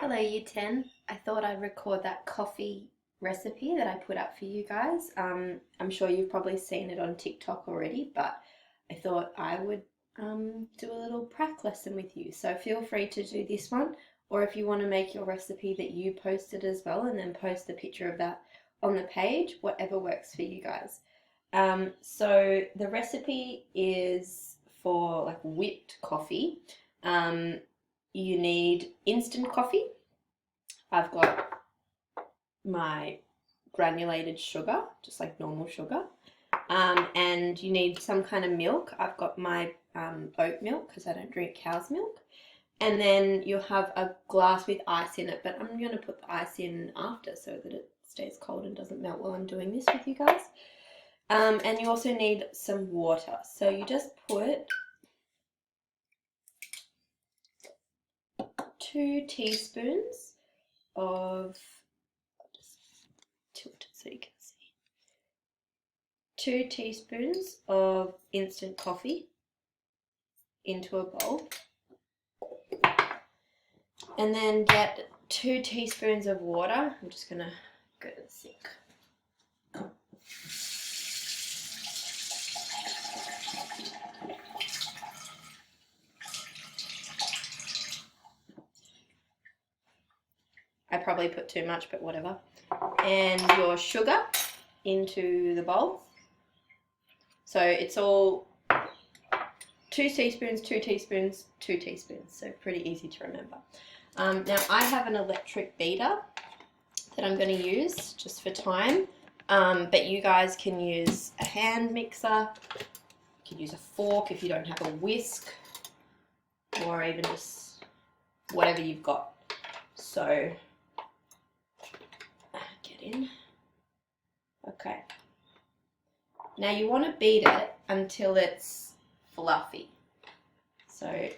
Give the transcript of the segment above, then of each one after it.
Hello Year 10. I thought I'd record that coffee recipe that I put up for you guys. I'm sure you've probably seen it on TikTok already, but I thought I would do a little prac lesson with you. So feel free to do this one, or if you want to make your recipe that you posted as well and then post a picture of that on the page, whatever works for you guys. So the recipe is for like whipped coffee. You need instant coffee. I've got my granulated sugar, just like normal sugar. And you need some kind of milk. I've got my oat milk because I don't drink cow's milk. And then you'll have a glass with ice in it, but I'm going to put the ice in after so that it stays cold and doesn't melt while I'm doing this with you guys. And you also need some water. So you just put 2 teaspoons of, just tilt it so you can see, 2 teaspoons of instant coffee into a bowl, and then get 2 teaspoons of water. I'm just gonna go to the sink. I probably put too much, but whatever. And your sugar into the bowl. So it's all 2 teaspoons, 2 teaspoons, 2 teaspoons. So pretty easy to remember. Now I have an electric beater that I'm going to use just for time. But you guys can use a hand mixer. You can use a fork if you don't have a whisk, or even just whatever you've got. So get in. Okay. Now you want to beat it until it's fluffy. So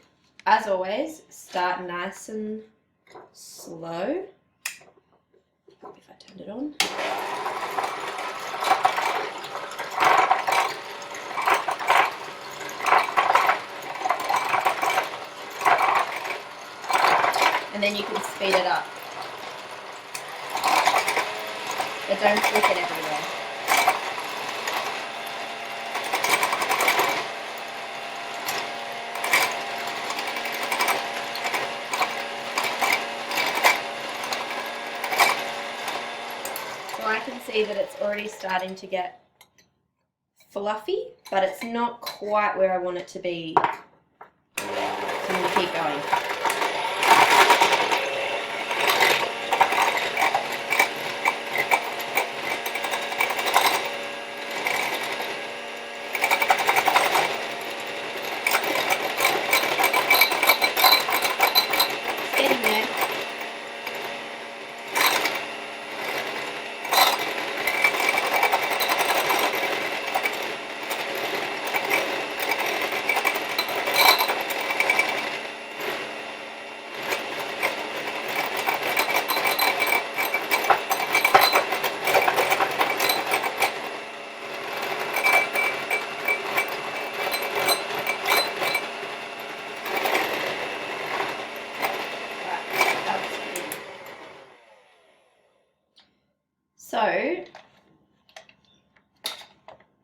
as always, start nice and slow. If I turned it on. And then you can speed it up. But don't flick it everywhere. So I can see that it's already starting to get fluffy, but it's not quite where I want it to be. So I'm going to keep going. So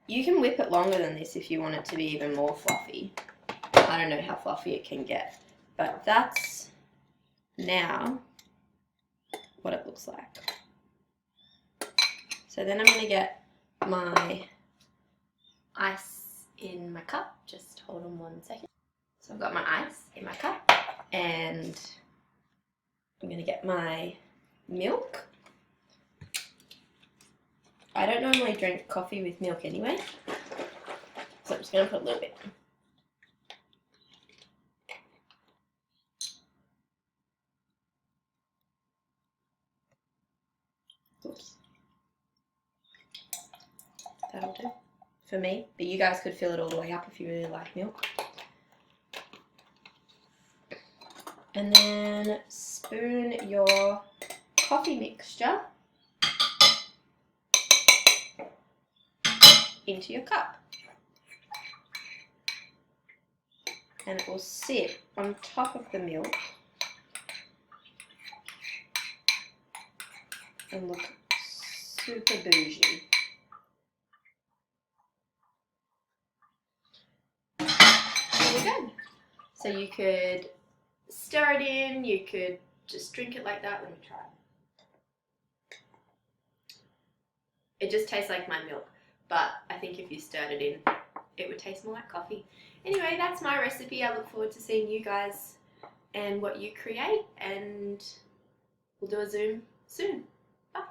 you can whip it longer than this if you want it to be even more fluffy. I don't know how fluffy it can get, but that's now what it looks like. So then I'm going to get my ice in my cup. Just hold on 1 second. So I've got my ice in my cup, and I'm going to get my milk. I don't normally drink coffee with milk anyway, so I'm just going to put a little bit. Oops. That'll do for me, but you guys could fill it all the way up if you really like milk. And then spoon your coffee mixture into your cup, and it will sit on top of the milk and look super bougie. There we go. So you could stir it in, you could just drink it like that. Let me try it. It just tastes like my milk, but I think if you stirred it in, it would taste more like coffee. Anyway, that's my recipe. I look forward to seeing you guys and what you create, and we'll do a Zoom soon. Bye.